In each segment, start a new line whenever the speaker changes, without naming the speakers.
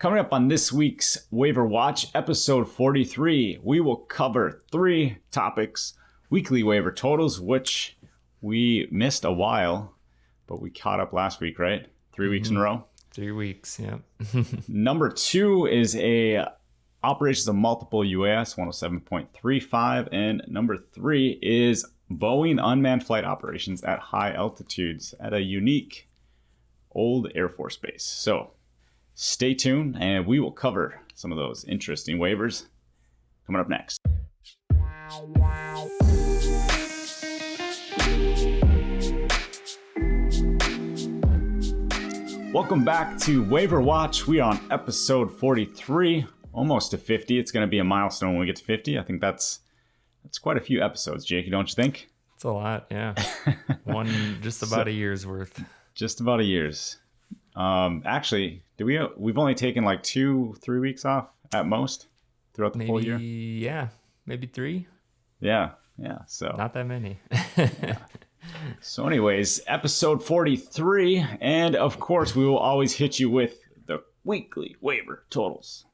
Coming up on this week's Waiver Watch, episode 43, we will cover 3 topics. Weekly waiver totals, which we missed a while, but we caught up last week, right? 3 weeks in a row?
3 weeks, yeah.
Number 2 is a operations of multiple UAS, 107.35. And number 3 is Boeing Unmanned Flight Operations at high altitudes at a unique old Air Force base. So stay tuned, and we will cover some of those interesting waivers coming up next. Welcome back to Waiver Watch. We are on episode 43, almost to 50. It's going to be a milestone when we get to 50. I think that's quite a few episodes, Jakey, don't you think?
It's a lot, yeah. Just about a year's worth.
Just about a year's. Actually, we've only taken like 2-3 weeks off at most throughout the full year?
Yeah, maybe 3.
Yeah. So
not that many.
Yeah. So anyways, episode 43, and of course we will always hit you with the weekly waiver totals.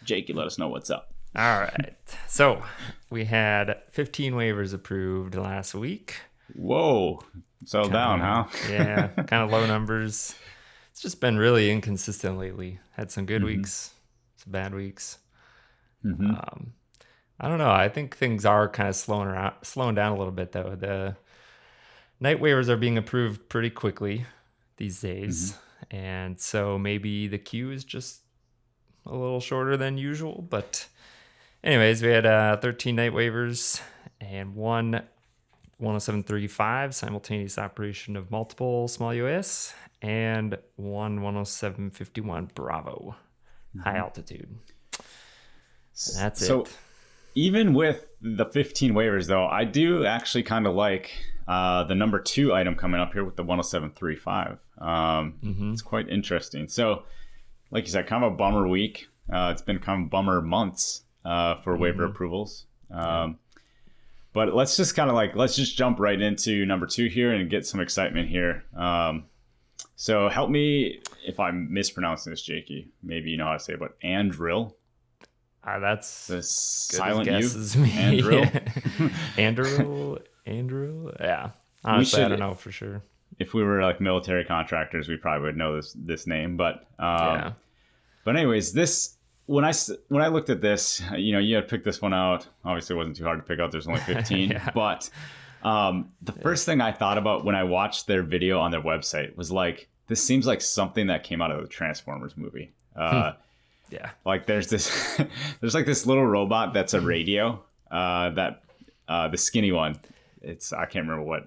Jakey, let us know what's up.
All right. So we had 15 waivers approved last week.
Whoa. Settled down, huh?
Yeah, kind of low numbers. It's just been really inconsistent lately. Had some good weeks, some bad weeks. I don't know. I think things are kind of slowing down a little bit, though. The night waivers are being approved pretty quickly these days. And so maybe the queue is just a little shorter than usual. But anyways, we had 13 night waivers and one 107.35 simultaneous operation of multiple small UAS and one 107.51 Bravo high altitude. That's it.
Even with the 15 waivers, though, I do actually kind of like the number 2 item coming up here with the 107.35. It's quite interesting. So, like you said, kind of a bummer week. It's been kind of bummer months for waiver approvals. But let's just jump right into number 2 here and get some excitement here. So help me if I'm mispronouncing this, Jakey. Maybe you know how to say it, but Anduril.
That's
the silent U.
Anduril. Anduril. Yeah. Honestly, I don't know for sure.
If we were like military contractors, we probably would know this name. But But anyways, when I looked at this, you had picked this one out. Obviously, it wasn't too hard to pick out. There's only 15.
Yeah.
But the first thing I thought about when I watched their video on their website was like, this seems like something that came out of the Transformers movie.
Yeah.
Like there's like this little robot that's a radio, that the skinny one. I can't remember what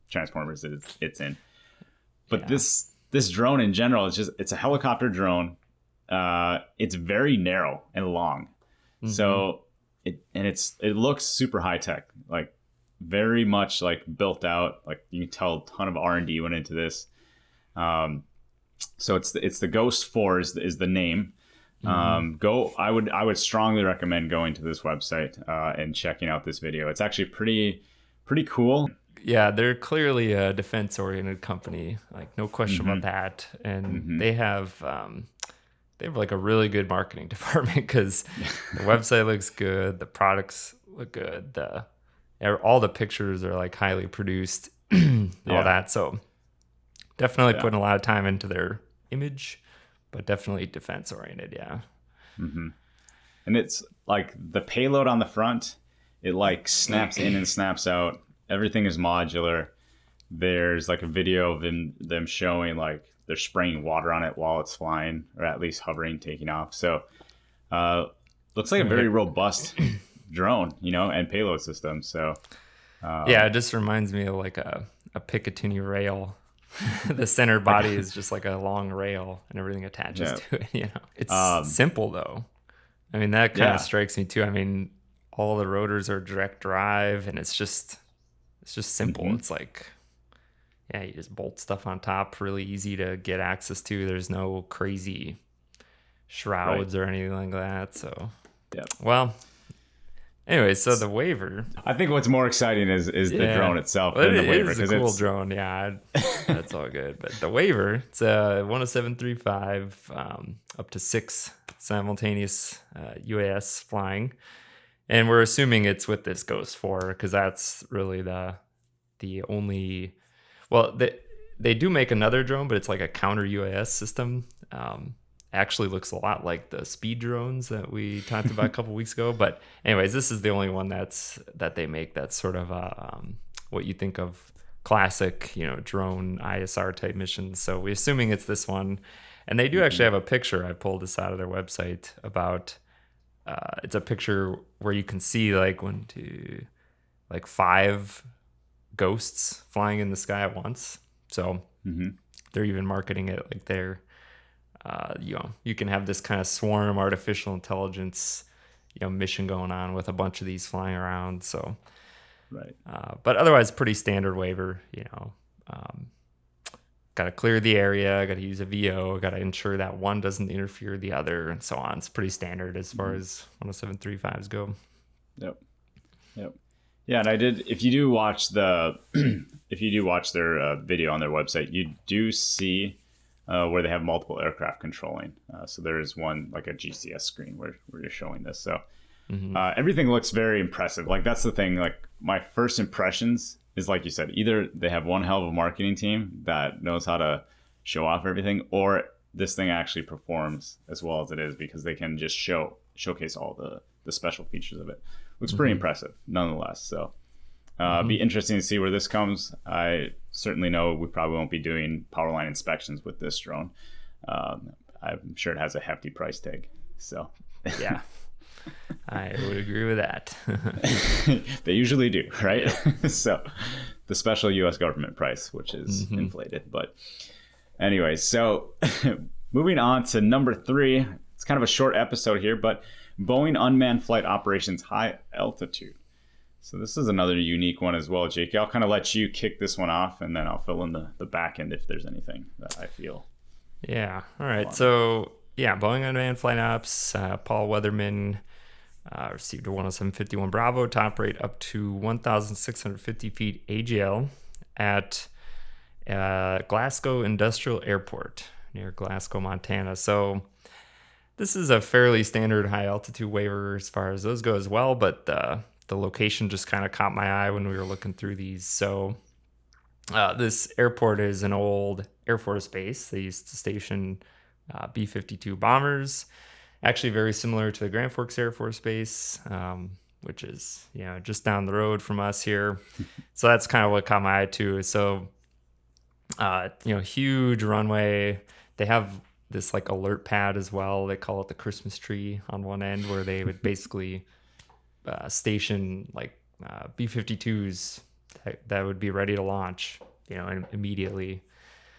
Transformers it's in. But this drone in general it's a helicopter drone. It's very narrow and long. So it looks super high tech, like very much like built out. Like you can tell a ton of R&D went into this. So it's the Ghost 4 is the name. I would strongly recommend going to this website and checking out this video. It's actually pretty cool.
Yeah, they're clearly a defense-oriented company, like no question about that. And they have like a really good marketing department because the website looks good, the products look good, all the pictures are like highly produced, all that. So definitely putting a lot of time into their image, but definitely defense-oriented, yeah.
And it's like the payload on the front, it like snaps in and snaps out. Everything is modular. There's like a video of them showing like they're spraying water on it while it's flying, or at least hovering, taking off. So looks like a very robust drone, and payload system. So
it just reminds me of like a Picatinny rail. The center body is just like a long rail and everything attaches to it. It's simple though. I mean, that kind of strikes me too. I mean, all the rotors are direct drive and it's just simple. It's like, you just bolt stuff on top, really easy to get access to. There's no crazy shrouds or anything like that. So, well, Anyway, so the waiver.
I think what's more exciting is the drone itself than the waiver.
It is a cool drone. Yeah, that's all good. But the waiver, it's a 10735, up to 6 simultaneous UAS flying. And we're assuming it's with this Ghost 4 because that's really the only... Well, they do make another drone, but it's like a counter UAS system. Actually looks a lot like the speed drones that we talked about a couple weeks ago. But anyways, this is the only one that they make that's sort of what you think of classic, drone ISR type missions. So we're assuming it's this one. And they do actually have a picture. I pulled this out of their website about, it's a picture where you can see like 5 ghosts flying in the sky at once. So they're even marketing it like they're, you can have this kind of swarm artificial intelligence, mission going on with a bunch of these flying around. So,
right.
But otherwise, pretty standard waiver. Got to clear the area. Got to use a VO. Got to ensure that one doesn't interfere with the other, and so on. It's pretty standard as far as 10735s go.
Yep. Yeah, and I did. If you do watch their video on their website, you do see where they have multiple aircraft controlling. So there is one like a GCS screen where you're showing this. So everything looks very impressive. Like that's the thing. Like my first impressions is like you said, either they have one hell of a marketing team that knows how to show off everything, or this thing actually performs as well as it is because they can just showcase all the special features of it. Looks pretty impressive nonetheless. So be interesting to see where this comes. I certainly know we probably won't be doing power line inspections with this drone. I'm sure it has a hefty price tag. So
yeah, I would agree with that.
They usually do, right? So the special U.S. government price, which is inflated. But anyway, so moving on to number 3. It's kind of a short episode here, but Boeing Unmanned Flight Operations High Altitude. So this is another unique one as well, Jake. I'll kind of let you kick this one off, and then I'll fill in the back end if there's anything that I feel.
Yeah. All right. So, Boeing Unmanned Flight Ops, Paul Weatherman received a 10751 Bravo, top rate up to 1,650 feet AGL at Glasgow Industrial Airport near Glasgow, Montana. So this is a fairly standard high altitude waiver as far as those go as well, but the location just kind of caught my eye when we were looking through these. So this airport is an old Air Force base. They used to station B-52 bombers, actually very similar to the Grand Forks Air Force Base, which is just down the road from us here. So that's kind of what caught my eye too. So huge runway. They have this like alert pad as well. They call it the Christmas tree on one end, where they would basically station like B-52s that would be ready to launch, immediately.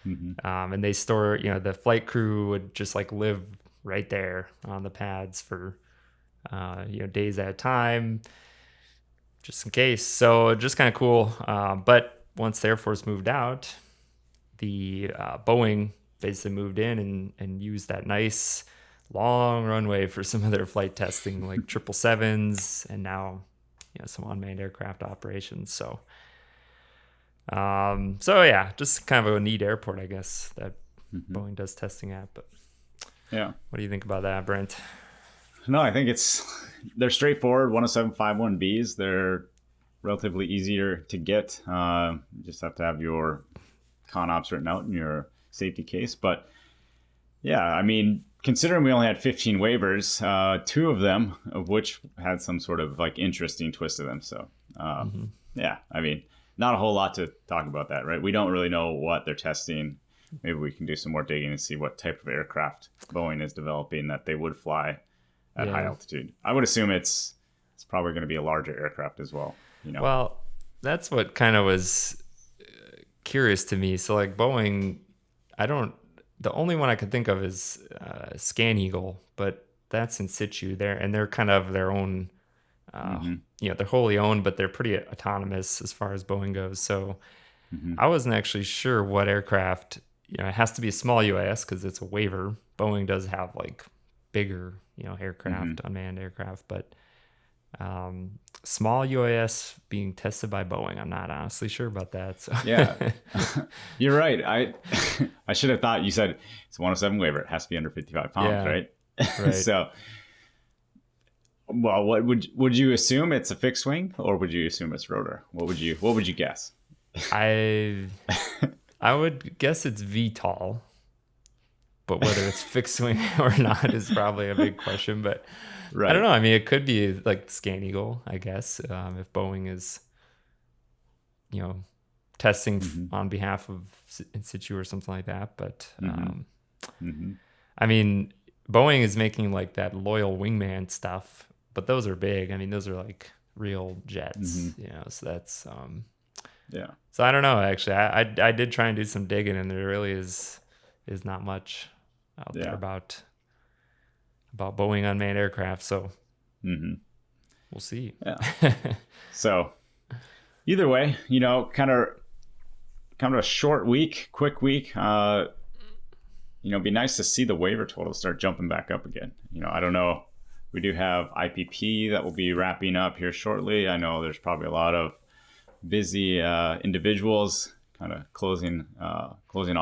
And they store, the flight crew would just like live right there on the pads for, days at a time, just in case. So just kind of cool. But once the Air Force moved out, the Boeing basically moved in and used that nice long runway for some of their flight testing, like 777s, and now some unmanned aircraft operations. So just kind of a neat airport, I guess, that Boeing does testing at. But
yeah,
what do you think about that, Brent?
No, I think they're straightforward 10751Bs. They're relatively easier to get. You just have to have your con ops written out in your safety case. But yeah, I mean, considering we only had 15 waivers, 2 of them of which had some sort of like interesting twist to them. So yeah, I mean, not a whole lot to talk about that, right? We don't really know what they're testing. Maybe we can do some more digging and see what type of aircraft Boeing is developing that they would fly at high altitude. I would assume it's probably going to be a larger aircraft as well.
Well, that's what kind of was curious to me. So like Boeing, the only one I could think of is Scan Eagle, but that's in situ there, and they're kind of their own, they're wholly owned, but they're pretty autonomous as far as Boeing goes. So I wasn't actually sure what aircraft, it has to be a small UAS because it's a waiver. Boeing does have like bigger, aircraft, unmanned aircraft, but Small UAS being tested by Boeing. I'm not honestly sure about that. So
Yeah, you're right. I should have thought you said it's a 107 waiver. It has to be under 55 pounds,
yeah,
right?
right.
So, well, what would you assume it's a fixed wing, or would you assume it's rotor? What would you guess?
I would guess it's VTOL, but whether it's fixed wing or not is probably a big question. But
Right.
I don't know. I mean, it could be like Scan Eagle, I guess, if Boeing is, testing on behalf of in situ or something like that. But I mean, Boeing is making like that loyal wingman stuff, but those are big. I mean, those are like real jets, so that's
Yeah.
So I don't know. Actually, I did try and do some digging, and there really is not much out there about Boeing unmanned aircraft. So we'll see.
Yeah. So either way, kind of a short week, quick week. It'd be nice to see the waiver total start jumping back up again. I don't know. We do have IPP that will be wrapping up here shortly. I know there's probably a lot of busy individuals kind of closing out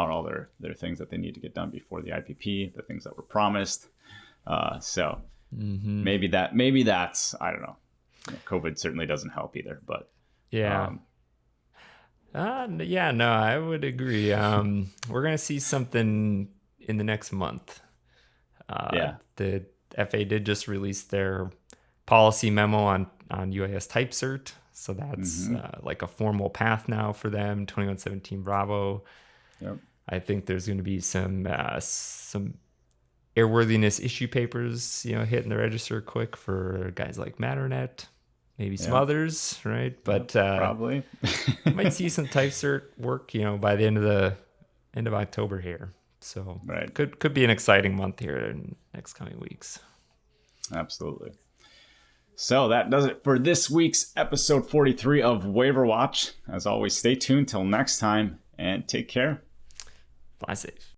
all their things that they need to get done before the IPP, the things that were promised. So maybe that's, I don't know. COVID certainly doesn't help either, but
yeah. No, I would agree. We're going to see something in the next month. The FAA did just release their policy memo on UAS type cert. So that's like a formal path now for them, 2117 Bravo.
Yep.
I think there's going to be some airworthiness issue papers, hitting the register quick for guys like Matternet, maybe some others, right? But
probably
might see some type cert work, by the end of October here. So could be an exciting month here in next coming weeks.
Absolutely. So that does it for this week's episode 43 of Waiver Watch. As always, stay tuned till next time and take care.
Fly safe.